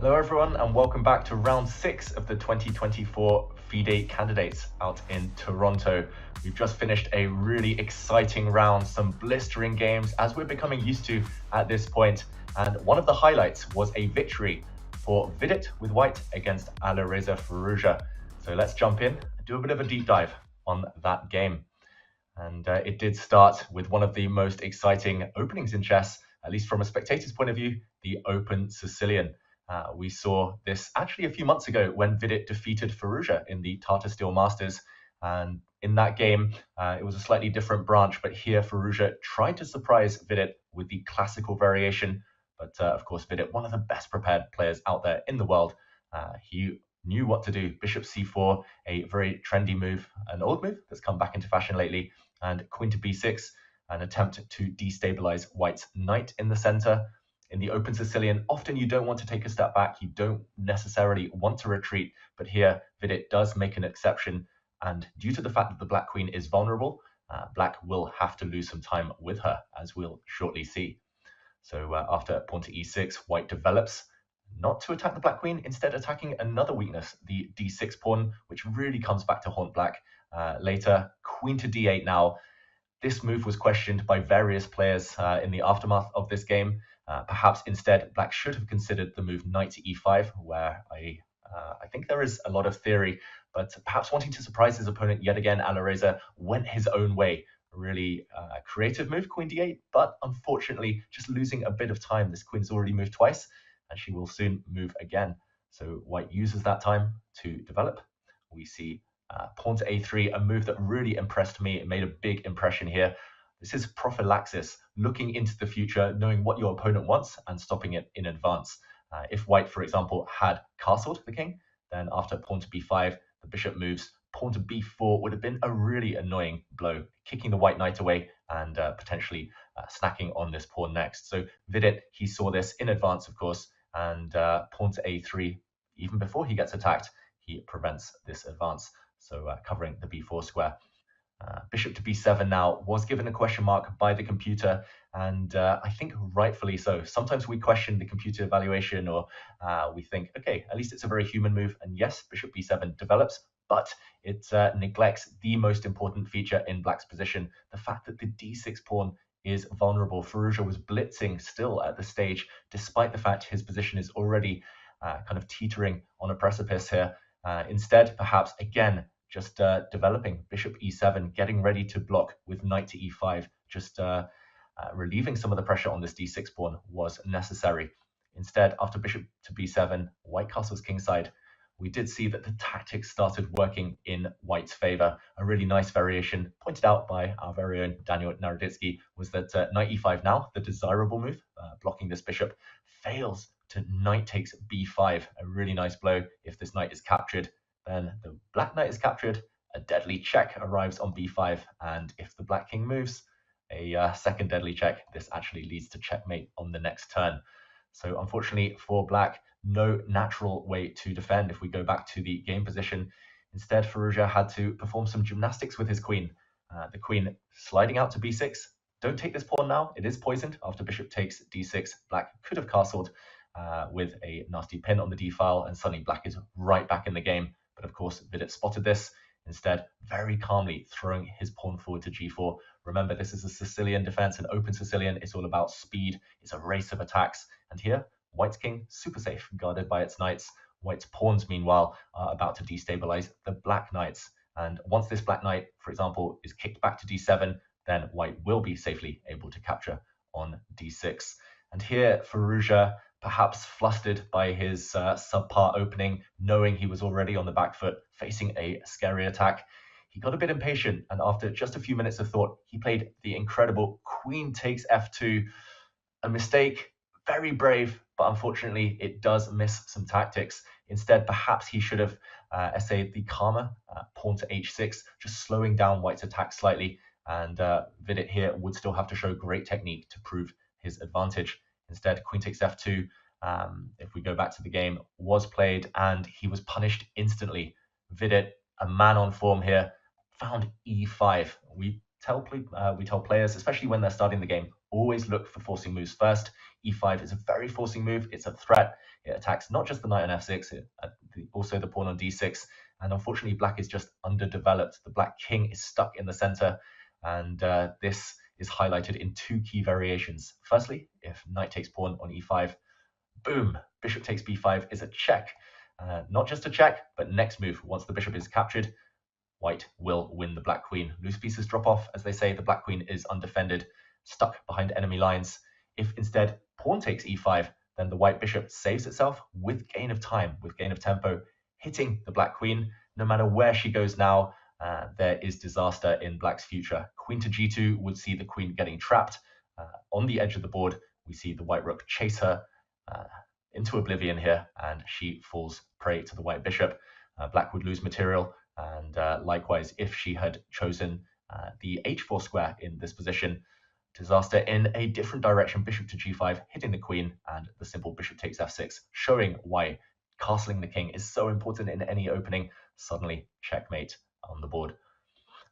Hello everyone and welcome back to round 6 of the 2024 FIDE candidates out in Toronto. We've just finished a really exciting round, some blistering games as we're becoming used to at this point. And one of the highlights was a victory for Vidit with white against Alireza Firouzja. So let's jump in and do a bit of a deep dive on that game. And it did start with one of the most exciting openings in chess, at least from a spectator's point of view, the Open Sicilian. We saw this actually a few months ago when Vidit defeated Firouzja in the Tata Steel Masters. And in that game, it was a slightly different branch, but here Firouzja tried to surprise Vidit with the classical variation. But of course, Vidit, one of the best prepared players out there in the world, he knew what to do. Bishop c4, a very trendy move, an old move that's come back into fashion lately, and queen to b6, an attempt to destabilize white's knight in the center. In the Open Sicilian, often you don't want to take a step back, you don't necessarily want to retreat, but here Vidit does make an exception, and due to the fact that the black queen is vulnerable, black will have to lose some time with her, as we'll shortly see. So after pawn to e6, white develops, not to attack the black queen, instead attacking another weakness, the d6 pawn, which really comes back to haunt black later. Queen to d8 now. This move was questioned by various players in the aftermath of this game. Perhaps instead, black should have considered the move knight to e5, where I think there is a lot of theory, but perhaps wanting to surprise his opponent yet again, Alireza went his own way. Really creative move, queen d8, but unfortunately just losing a bit of time. This queen's already moved twice, and she will soon move again. So white uses that time to develop. We see pawn to a3, a move that really impressed me. It made a big impression here. This is prophylaxis, looking into the future, knowing what your opponent wants and stopping it in advance. If white, for example, had castled the king, then after pawn to b5, the bishop moves. Pawn to b4 would have been a really annoying blow, kicking the white knight away and potentially snacking on this pawn next. So Vidit, he saw this in advance, of course, and pawn to a3, even before he gets attacked, he prevents this advance. So covering the b4 square. Bishop to b7 now was given a question mark by the computer, and I think rightfully so. Sometimes we question the computer evaluation, or we think, okay, at least it's a very human move, and yes, bishop b7 develops, but it neglects the most important feature in black's position, the fact that the d6 pawn is vulnerable. Firouzja was blitzing still at the stage, despite the fact his position is already kind of teetering on a precipice here. Instead, perhaps, again, just developing bishop e7, getting ready to block with knight to e5, just relieving some of the pressure on this d6 pawn was necessary. Instead, after bishop to b7, white castles kingside, we did see that the tactics started working in white's favor. A really nice variation pointed out by our very own Daniel Naroditsky was that knight e5 now, the desirable move, blocking this bishop, fails to knight takes b5, a really nice blow. If this knight is captured, then the black knight is captured, a deadly check arrives on b5, and if the black king moves, a second deadly check. This actually leads to checkmate on the next turn. So unfortunately for black, no natural way to defend. If we go back to the game position, instead Firouzja had to perform some gymnastics with his queen. The queen sliding out to b6. Don't take this pawn now, it is poisoned. After bishop takes d6, black could have castled with a nasty pin on the d file, and suddenly black is right back in the game. But of course, Vidit spotted this, instead very calmly throwing his pawn forward to g4. Remember, this is a Sicilian defense, an open Sicilian. It's all about speed. It's a race of attacks. And here, white's king, super safe, guarded by its knights. White's pawns, meanwhile, are about to destabilize the black knights. And once this black knight, for example, is kicked back to d7, then white will be safely able to capture on d6. And here, Firouzja, perhaps flustered by his subpar opening, knowing he was already on the back foot, facing a scary attack, he got a bit impatient, and after just a few minutes of thought, he played the incredible queen takes f2, a mistake, very brave, but unfortunately it does miss some tactics. Instead, perhaps he should have essayed the calmer pawn to h6, just slowing down white's attack slightly, and Vidit here would still have to show great technique to prove his advantage. Instead, queen takes f2, if we go back to the game, was played, and he was punished instantly. Vidit, a man on form here, found e5. We tell players, especially when they're starting the game, always look for forcing moves first. e5 is a very forcing move. It's a threat. It attacks not just the knight on f6, also the pawn on d6, and unfortunately black is just underdeveloped. The black king is stuck in the center, and this is highlighted in two key variations. Firstly, if knight takes pawn on e5, boom, bishop takes b5 is a check. Not just a check, but next move, once the bishop is captured, white will win the black queen. Loose pieces drop off, as they say. The black queen is undefended, stuck behind enemy lines. If instead pawn takes e5, then the white bishop saves itself with gain of time, with gain of tempo, hitting the black queen. No matter where she goes now, there is disaster in black's future. Queen to g2 would see the queen getting trapped on the edge of the board. We see the white rook chase her into oblivion here, and she falls prey to the white bishop. Black would lose material, and likewise, if she had chosen the h4 square in this position, disaster in a different direction. Bishop to g5, hitting the queen, and the simple bishop takes f6, showing why castling the king is so important in any opening. Suddenly, checkmate on the board.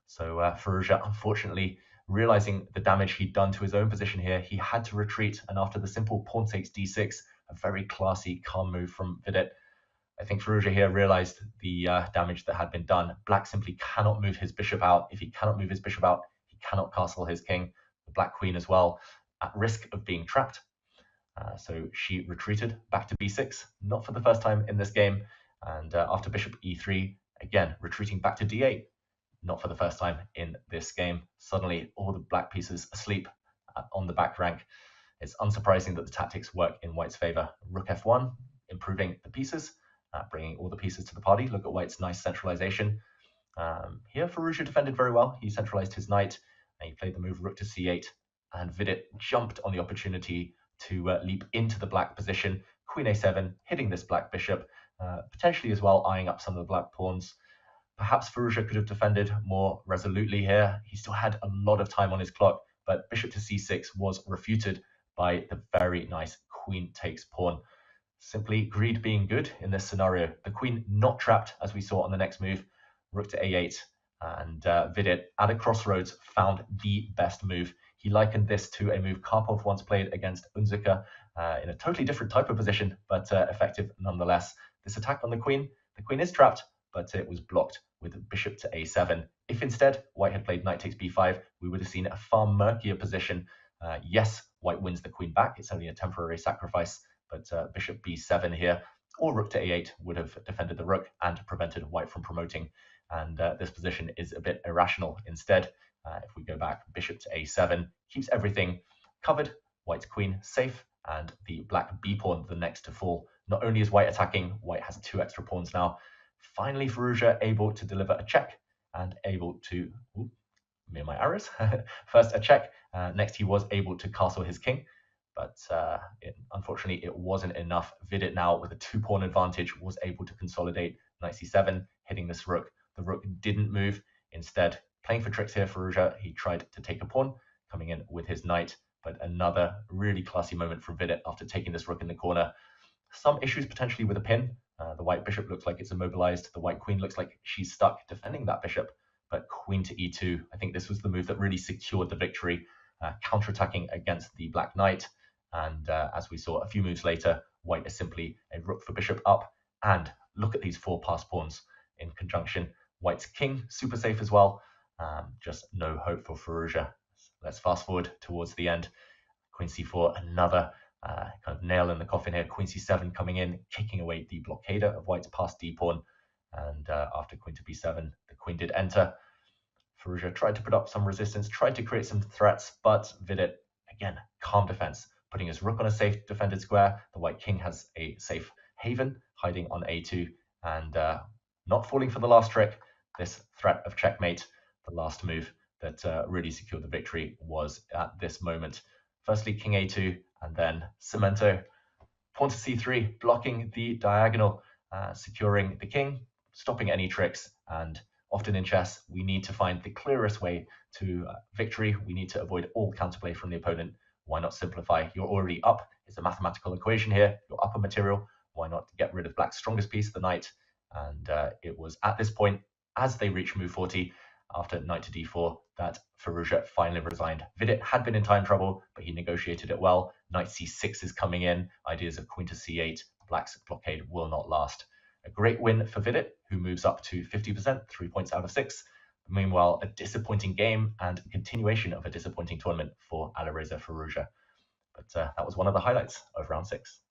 So Firouzja, unfortunately, realizing the damage he'd done to his own position here, he had to retreat, and after the simple pawn takes d6, a very classy, calm move from Vidit, I think Firouzja here realized the damage that had been done. Black simply cannot move his bishop out. If he cannot move his bishop out, he cannot castle his king. The black queen as well, at risk of being trapped. So she retreated back to b6, not for the first time in this game. And after bishop e3, again, retreating back to d8, not for the first time in this game. Suddenly, all the black pieces asleep on the back rank. It's unsurprising that the tactics work in white's favor. Rook f1, improving the pieces, bringing all the pieces to the party. Look at white's nice centralization. Here, Firouzja defended very well. He centralized his knight, and he played the move rook to c8, and Vidit jumped on the opportunity to leap into the black position. Queen a7, hitting this black bishop, potentially as well eyeing up some of the black pawns. Perhaps Firouzja could have defended more resolutely here. He still had a lot of time on his clock, but bishop to c6 was refuted by the very nice queen takes pawn. Simply greed being good in this scenario. The queen not trapped, as we saw on the next move, rook to a8, and Vidit at a crossroads found the best move. He likened this to a move Karpov once played against Unzuka in a totally different type of position, but effective nonetheless. This attack on the queen is trapped, but it was blocked with bishop to a7. If instead white had played knight takes b5, we would have seen a far murkier position. Yes, white wins the queen back. It's only a temporary sacrifice, but bishop b7 here, or rook to a8 would have defended the rook and prevented white from promoting. And this position is a bit irrational. Instead, if we go back, bishop to a7 keeps everything covered, white's queen safe, and the black b pawn the next to fall. Not only is white attacking, white has two extra pawns now. Finally, Firouzja able to deliver a check and able to, me and my arrows. First a check, next he was able to castle his king, but unfortunately it wasn't enough. Vidit now with a two-pawn advantage was able to consolidate knight c7, hitting this rook. The rook didn't move. Instead, playing for tricks here, Firouzja, he tried to take a pawn, coming in with his knight, but another really classy moment from Vidit after taking this rook in the corner. Some issues potentially with a pin. The white bishop looks like it's immobilized. The white queen looks like she's stuck defending that bishop, but queen to e2. I think this was the move that really secured the victory, counterattacking against the black knight. And as we saw a few moves later, white is simply a rook for bishop up. And look at these four passed pawns in conjunction. White's king, super safe as well. Just no hope for Firouzja. Let's fast forward towards the end. Queen c4, another kind of nail in the coffin here. Queen c7 coming in, kicking away the blockader of white's passed d pawn. And after queen to b7, the queen did enter. Firouzja tried to put up some resistance, tried to create some threats, but Vidit, again, calm defense, putting his rook on a safe defended square. The white king has a safe haven, hiding on a2, and not falling for the last trick. This threat of checkmate, the last move that really secured the victory, was at this moment. Firstly, king a2, and then cemento, pawn to c3, blocking the diagonal, securing the king, stopping any tricks. And often in chess, we need to find the clearest way to victory. We need to avoid all counterplay from the opponent. Why not simplify? You're already up. It's a mathematical equation here. You're up a material. Why not get rid of black's strongest piece, the knight? And it was at this point, as they reached move 40, after knight to d4, that Firouzja finally resigned. Vidit had been in time trouble, but he negotiated it well. Knight c6 is coming in. Ideas of queen to c8, Black's blockade will not last. A great win for Vidit, who moves up to 50%, 3 points out of 6. Meanwhile, a disappointing game and continuation of a disappointing tournament for Alireza Firouzja. But that was one of the highlights of round 6.